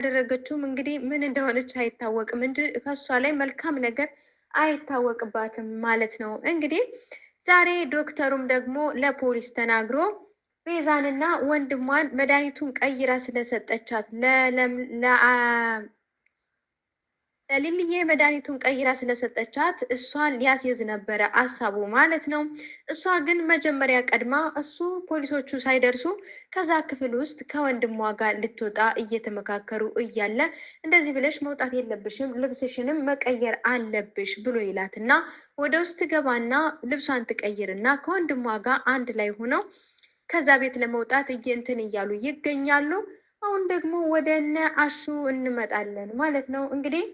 ያደረገችውም እንግዲህ ምን እንደሆነች አይታወቅም እንጂ ከሷ ላይ መልካም ነገር አይታወቅባትም ማለት ነው። እንግዲህ ዛሬ ዶክተሩም ደግሞ ለፖሊስ ተናግሮ ቤዛንና ወንድሟን መድኃኒቱን ቀይራ ስለሰጠቻት ለሊልዬ መድኃኒቱን ቀይራ ስለሰጠቻት እሷን ሊያስይዝ ነበረ አሳቡ ማለት ነው። እሷ ግን መጀመሪያ ቀድማ እሱ ፖሊሶቹ ሳይደርሱ ከዛ ክፍል ውስጥ ከወንድሟ ጋር ልትወጣ እየተመካከሩ እያለ እንደዚህ ብለሽ መውጣት የለብሽም ልብስሽንም መቀየር አለብሽ ብሎ ይላትና ወደ ውስጥ ገባና ልብሷን ትቀይርና ከወንድሟ ጋር አንድ ላይ ሆነው ከዛ ቤት ለመውጣት እንትን እያሉ ይገኛሉ። አሁን ደግሞ ወደ እነ አሹ እንመጣለን ማለት ነው እንግዲህ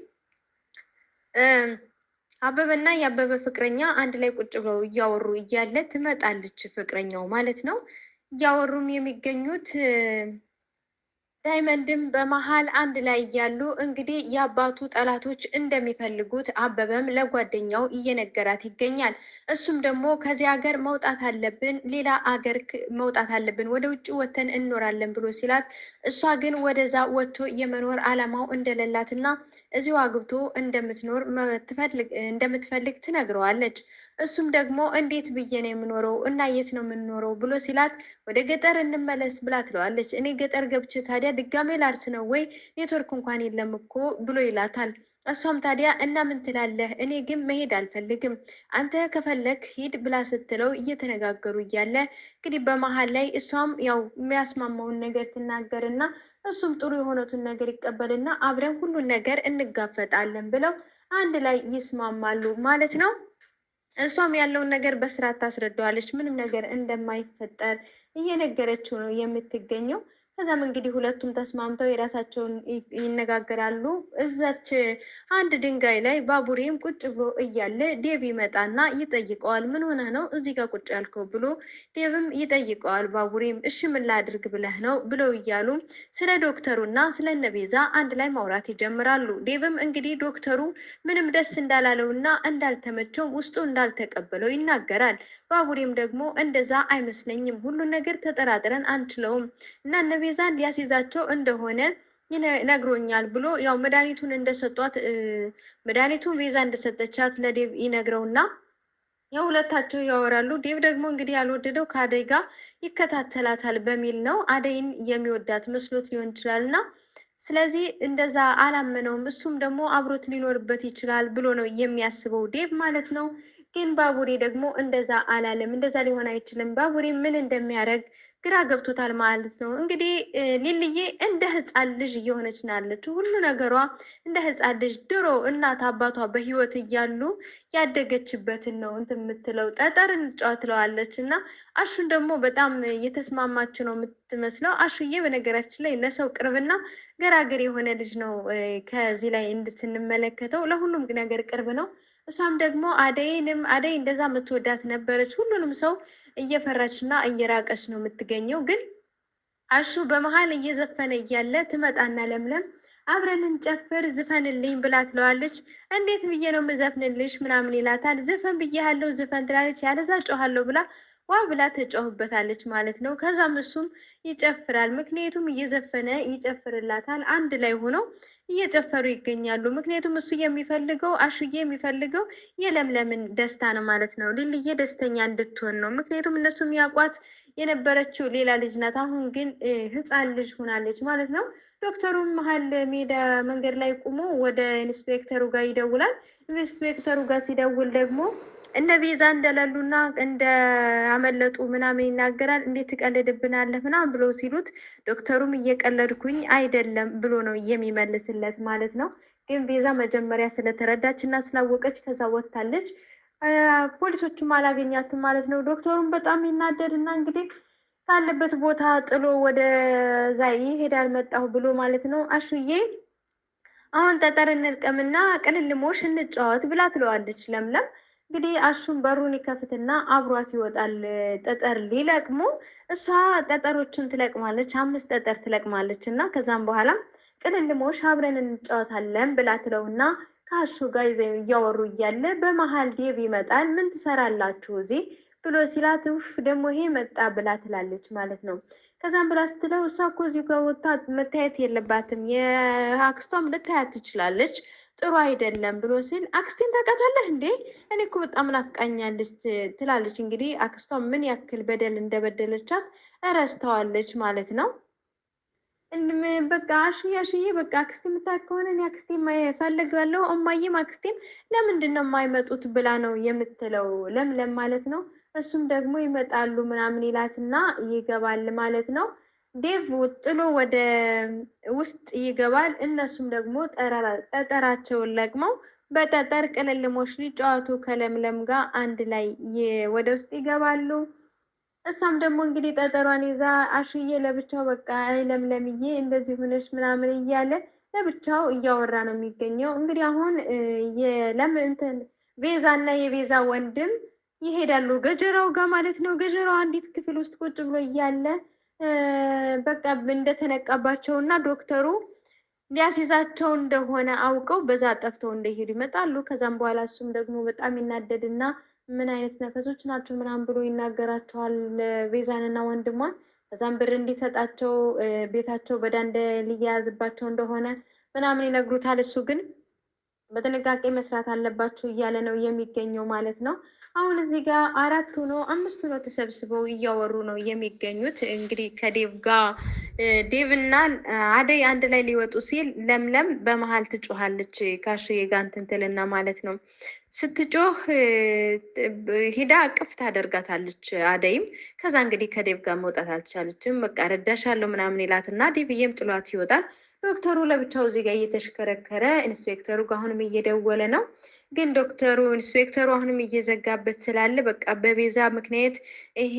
አበበና የአበበ ፍቅረኛ አንድ ላይ ቁጭ ብለው እያወሩ እያለ ትመጣለች ፍቅረኛው ማለት ነው። እያወሩም የሚገኙት ዳይመንድም በመሀል አንድ ላይ እያሉ እንግዲህ የአባቱ ጠላቶች እንደሚፈልጉት አበበም ለጓደኛው እየነገራት ይገኛል። እሱም ደግሞ ከዚህ ሀገር መውጣት አለብን፣ ሌላ አገር መውጣት አለብን፣ ወደ ውጭ ወተን እንኖራለን ብሎ ሲላት፣ እሷ ግን ወደዛ ወጥቶ የመኖር አላማው እንደሌላትና እዚሁ አግብቶ እንደምትፈልግ ትነግረዋለች። እሱም ደግሞ እንዴት ብዬ ነው የምኖረው እና የት ነው የምንኖረው ብሎ ሲላት፣ ወደ ገጠር እንመለስ ብላ ትለዋለች። እኔ ገጠር ገብቼ ታዲያ ድጋሜ ላርስ ነው ወይ? ኔትወርክ እንኳን የለም እኮ ብሎ ይላታል። እሷም ታዲያ እና ምን ትላለህ? እኔ ግን መሄድ አልፈልግም፣ አንተ ከፈለግ ሂድ ብላ ስትለው እየተነጋገሩ እያለ እንግዲህ በመሀል ላይ እሷም ያው የሚያስማማውን ነገር ትናገርና እሱም ጥሩ የሆነቱን ነገር ይቀበልና አብረን ሁሉን ነገር እንጋፈጣለን ብለው አንድ ላይ ይስማማሉ ማለት ነው። እሷም ያለውን ነገር በስርዓት ታስረዳዋለች። ምንም ነገር እንደማይፈጠር እየነገረችው ነው የምትገኘው። ከዛም እንግዲህ ሁለቱም ተስማምተው የራሳቸውን ይነጋገራሉ። እዛች አንድ ድንጋይ ላይ ባቡሬም ቁጭ ብሎ እያለ ዴቭ ይመጣና ይጠይቀዋል። ምን ሆነ ነው እዚህ ጋር ቁጭ ያልከው ብሎ ዴቭም ይጠይቀዋል። ባቡሬም እሺ ምን ላድርግ ብለህ ነው ብለው እያሉ ስለ ዶክተሩና ስለ ነቤዛ አንድ ላይ ማውራት ይጀምራሉ። ዴቭም እንግዲህ ዶክተሩ ምንም ደስ እንዳላለውና እንዳልተመቸው ውስጡ እንዳልተቀበለው ይናገራል። ባቡሬም ደግሞ እንደዛ አይመስለኝም፣ ሁሉን ነገር ተጠራጥረን አንችለውም እና ቤዛን ሊያስይዛቸው እንደሆነ ነግሮኛል ብሎ ያው መድኃኒቱን እንደሰጧት መድኃኒቱን ቤዛ እንደሰጠቻት ለዴቭ ይነግረውና ያው ሁለታቸው ያወራሉ። ዴቭ ደግሞ እንግዲህ ያልወደደው ከአደይ ጋር ይከታተላታል በሚል ነው። አደይን የሚወዳት መስሎት ሊሆን ይችላል እና ስለዚህ እንደዛ አላመነውም። እሱም ደግሞ አብሮት ሊኖርበት ይችላል ብሎ ነው የሚያስበው ዴቭ ማለት ነው። ግን ባቡሬ ደግሞ እንደዛ አላለም። እንደዛ ሊሆን አይችልም። ባቡሬ ምን እንደሚያደርግ ግራ ገብቶታል ማለት ነው። እንግዲህ ሊልዬ እንደ ሕፃን ልጅ እየሆነች ናለች። ሁሉ ነገሯ እንደ ሕፃን ልጅ ድሮ እናት አባቷ በህይወት እያሉ ያደገችበትን ነው እንትን የምትለው። ጠጠር እንጫወት ትለዋለች እና አሹን ደግሞ በጣም የተስማማች ነው የምትመስለው። አሹዬ በነገራችን ላይ ለሰው ቅርብና ገራገር የሆነ ልጅ ነው። ከዚህ ላይ እንድትንመለከተው ለሁሉም ነገር ቅርብ ነው። እሷም ደግሞ አደይ እንደዛ የምትወዳት ነበረች። ሁሉንም ሰው እየፈራች እና እየራቀች ነው የምትገኘው። ግን አሹ በመሀል እየዘፈነ እያለ ትመጣና ለምለም አብረን እንጨፍር ዝፈንልኝ ብላ ትለዋለች። እንዴት ብዬ ነው የምዘፍንልሽ ምናምን ይላታል። ዝፈን ብዬሃለሁ ዝፈን ትላለች። ያለዛ ጮሃለሁ ብላ ዋ ብላ ትጮህበታለች ማለት ነው። ከዛም እሱም ይጨፍራል። ምክንያቱም እየዘፈነ ይጨፍርላታል። አንድ ላይ ሆነው እየጨፈሩ ይገኛሉ። ምክንያቱም እሱ የሚፈልገው አሹዬ የሚፈልገው የለምለምን ደስታ ነው ማለት ነው። ሊልዬ ደስተኛ እንድትሆን ነው። ምክንያቱም እነሱ የሚያውቋት የነበረችው ሌላ ልጅ ናት። አሁን ግን ሕፃን ልጅ ሆናለች ማለት ነው። ዶክተሩም መሀል ሜዳ መንገድ ላይ ቁሞ ወደ ኢንስፔክተሩ ጋር ይደውላል። ኢንስፔክተሩ ጋር ሲደውል ደግሞ እነ ቤዛ እንደሌሉና እንዳመለጡ ምናምን ይናገራል። እንዴት ትቀልድብናለህ ምናምን ብሎ ሲሉት ዶክተሩም እየቀለድኩኝ አይደለም ብሎ ነው የሚመልስለት ማለት ነው። ግን ቤዛ መጀመሪያ ስለተረዳች እና ስላወቀች ከዛ ወጥታለች። ፖሊሶቹም አላገኛትም ማለት ነው። ዶክተሩም በጣም ይናደድ እና እንግዲህ ካለበት ቦታ ጥሎ ወደ ዛይ ይሄዳል መጣሁ ብሎ ማለት ነው። አሹዬ አሁን ጠጠር እንልቀምና ቅልልሞሽ እንጫወት ብላ ትለዋለች ለምለም። እንግዲህ አሹን በሩን ይከፍትና አብሯት ይወጣል። ጠጠር ሊለቅሙ እሷ ጠጠሮችን ትለቅማለች። 5 ጠጠር ትለቅማለች እና ከዛም በኋላ ቅልልሞሽ አብረን እንጫወታለን ብላ ትለውና ከአሹ ጋር እያወሩ እያለ በመሀል ዴቭ ይመጣል። ምን ትሰራላችሁ እዚህ ብሎ ሲላት ውፍ ደግሞ ይሄ መጣ ብላ ትላለች ማለት ነው። ከዛም ብላ ስትለው እሷ እኮ እዚሁ ጋር ወጥታ መታየት የለባትም የአክስቷም ልታያት ትችላለች ጥሩ አይደለም ብሎ ሲል አክስቴን ታውቃታለህ እንዴ? እኔ እኮ በጣም ናፍቃኛለች ትላለች። እንግዲህ አክስቷ ምን ያክል በደል እንደበደለቻት እረስተዋለች ማለት ነው። በቃ አሽዬ በቃ አክስቴ የምታውቅ ከሆነ እኔ አክስቴ ፈልጋለሁ እማዬም አክስቴም ለምንድን ነው የማይመጡት ብላ ነው የምትለው ለምለም ማለት ነው። እሱም ደግሞ ይመጣሉ ምናምን ይላትና ይገባል ማለት ነው። ዴቭ ጥሎ ወደ ውስጥ ይገባል። እነሱም ደግሞ ጠጠራቸውን ለቅመው በጠጠር ቅልልሞች ሊጫወቱ ከለምለም ጋር አንድ ላይ ወደ ውስጥ ይገባሉ። እሷም ደግሞ እንግዲህ ጠጠሯን ይዛ አሽዬ ለብቻው በቃ አይ ለምለምዬ እንደዚህ ሆነሽ ምናምን እያለ ለብቻው እያወራ ነው የሚገኘው። እንግዲህ አሁን የለምንትን ቤዛ እና የቤዛ ወንድም ይሄዳሉ ገጀራው ጋር ማለት ነው። ገጀራው አንዲት ክፍል ውስጥ ቁጭ ብሎ እያለ በቃ እንደተነቃባቸው እና ዶክተሩ ሊያስይዛቸው እንደሆነ አውቀው በዛ ጠፍተው እንደሄዱ ይመጣሉ። ከዛም በኋላ እሱም ደግሞ በጣም ይናደድና ምን አይነት ነፈሶች ናቸው ምናምን ብሎ ይናገራቸዋል ቤዛንና ወንድሟን። ከዛም ብር እንዲሰጣቸው ቤታቸው በዳንደ ሊያያዝባቸው እንደሆነ ምናምን ይነግሩታል። እሱ ግን በጥንቃቄ መስራት አለባቸው እያለ ነው የሚገኘው ማለት ነው። አሁን እዚህ ጋር 4 ሆኖ 5 ሆኖ ተሰብስበው እያወሩ ነው የሚገኙት። እንግዲህ ከዴቭ ጋር ዴቭ እና አደይ አንድ ላይ ሊወጡ ሲል ለምለም በመሀል ትጮሃለች ከአሽዬ ጋር እንትን ትልና ማለት ነው። ስትጮህ ሂዳ እቅፍ ታደርጋታለች አደይም። ከዛ እንግዲህ ከዴቭ ጋር መውጣት አልቻለችም። በቃ ረዳሻለሁ ምናምን ይላትና ዴቭዬም ጥሏት ይወጣል። ዶክተሩ ለብቻው እዚህ ጋር እየተሽከረከረ ኢንስፔክተሩ ጋር አሁንም እየደወለ ነው። ግን ኢንስፔክተሩ አሁንም እየዘጋበት ስላለ በቃ በቤዛ ምክንያት ይሄ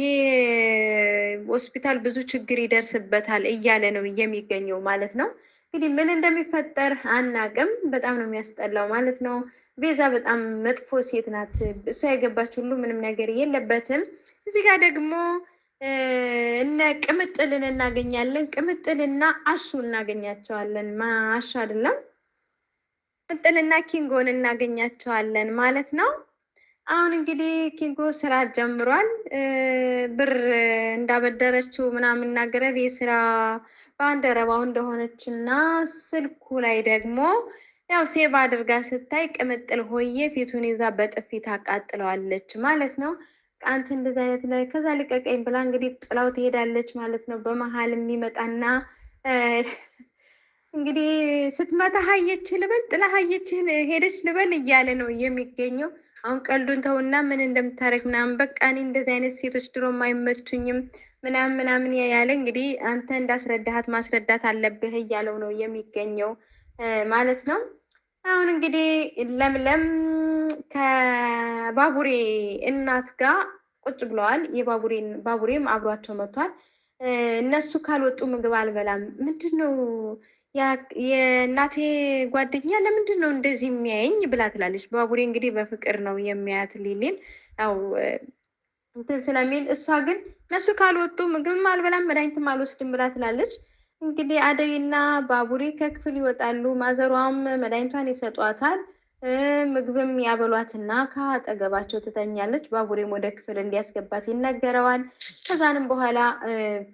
ሆስፒታል ብዙ ችግር ይደርስበታል እያለ ነው የሚገኘው ማለት ነው። እንግዲህ ምን እንደሚፈጠር አናቅም። በጣም ነው የሚያስጠላው ማለት ነው። ቤዛ በጣም መጥፎ ሴት ናት። እሷ የገባች ሁሉ ምንም ነገር የለበትም። እዚህ ጋር ደግሞ እነ ቅምጥልን እናገኛለን። ቅምጥልና አሹ እናገኛቸዋለን። አሹ አይደለም ቅምጥልና ኪንጎን እናገኛቸዋለን ማለት ነው። አሁን እንግዲህ ኪንጎ ስራ ጀምሯል። ብር እንዳበደረችው ምናምን እናገረር የስራ ባልደረባው እንደሆነች እና ስልኩ ላይ ደግሞ ያው ሴቭ አድርጋ ስታይ ቅምጥል ሆዬ ፊቱን ይዛ በጥፊ ታቃጥለዋለች ማለት ነው። አንተ እንደዚህ አይነት ላይ ከዛ ልቀቀኝ ብላ እንግዲህ ጥላው ትሄዳለች ማለት ነው። በመሀል የሚመጣና እንግዲህ ስትመታ ሀየች ልበል ጥላ ሀየች ሄደች ልበል እያለ ነው የሚገኘው። አሁን ቀልዱን ተውና ምን እንደምታደርግ ምናምን በቃ እኔ እንደዚህ አይነት ሴቶች ድሮም አይመቹኝም ምናምን ያለ እንግዲህ አንተ እንዳስረዳሃት ማስረዳት አለብህ እያለው ነው የሚገኘው ማለት ነው። አሁን እንግዲህ ለምለም ከባቡሬ እናት ጋር ቁጭ ብለዋል። ባቡሬም አብሯቸው መጥቷል። እነሱ ካልወጡ ምግብ አልበላም። ምንድን ነው የእናቴ ጓደኛ ለምንድን ነው እንደዚህ የሚያየኝ ብላ ትላለች። ባቡሬ እንግዲህ በፍቅር ነው የሚያያት ሊሊን ያው እንትን ስለሚል፣ እሷ ግን እነሱ ካልወጡ ምግብም አልበላም መድኃኒትም አልወስድም ብላ ትላለች። እንግዲህ አደይና ባቡሬ ከክፍል ይወጣሉ። ማዘሯም መድኃኒቷን ይሰጧታል። ምግብም ያበሏትና ከአጠገባቸው ትተኛለች። ባቡሬም ወደ ክፍል እንዲያስገባት ይነገረዋል። ከዛንም በኋላ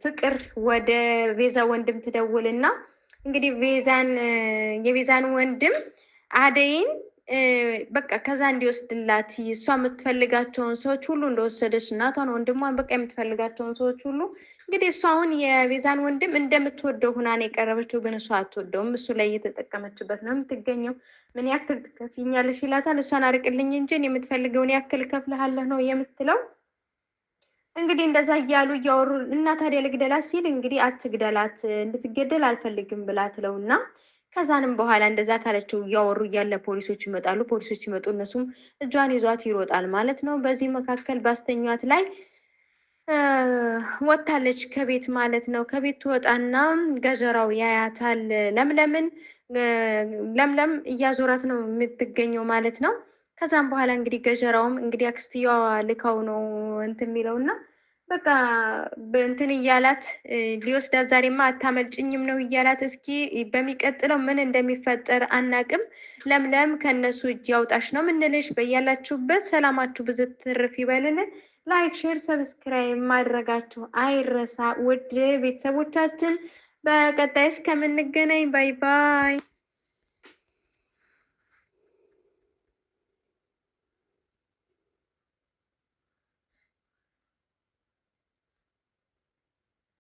ፍቅር ወደ ቤዛ ወንድም ትደውልና እንግዲህ የቤዛን ወንድም አደይን በቃ ከዛ እንዲወስድላት እሷ የምትፈልጋቸውን ሰዎች ሁሉ እንደወሰደች እናቷን፣ ወንድሟን በቃ የምትፈልጋቸውን ሰዎች ሁሉ እንግዲህ እሷ አሁን የቤዛን ወንድም እንደምትወደው ሁና ነው የቀረበችው። ግን እሷ አትወደውም። እሱ ላይ እየተጠቀመችበት ነው የምትገኘው። ምን ያክል ትከፍይኛለሽ ይላታል። እሷን አርቅልኝ እንጂ የምትፈልገውን ያክል እከፍልሃለሁ ነው የምትለው። እንግዲህ እንደዛ እያሉ እያወሩ እና ታዲያ ልግደላት ሲል እንግዲህ አትግደላት እንድትገደል አልፈልግም ብላ ትለውና ከዛንም በኋላ እንደዛ ካለችው እያወሩ እያለ ፖሊሶች ይመጣሉ። ፖሊሶች ሲመጡ እነሱም እጇን ይዟት ይሮጣል ማለት ነው። በዚህ መካከል ባስተኛት ላይ ወጣለች ከቤት ማለት ነው። ከቤት ትወጣና ገጀራው ያያታል። ለምለም እያዞራት ነው የምትገኘው ማለት ነው። ከዛም በኋላ እንግዲህ ገጀራውም እንግዲህ አክስትየዋ ልካው ነው እንትን የሚለውና በቃ እንትን እያላት ሊወስዳት ዛሬማ አታመልጭኝም ነው እያላት። እስኪ በሚቀጥለው ምን እንደሚፈጠር አናቅም። ለምለም ከነሱ እጅ ያውጣሽ ነው ምንልሽ። በያላችሁበት ሰላማችሁ ብዝት ትርፍ ይበልልን። ላይክ፣ ሼር፣ ሰብስክራይብ ማድረጋችሁ አይረሳ ውድ ቤተሰቦቻችን። በቀጣይ እስከምንገናኝ ባይ ባይ።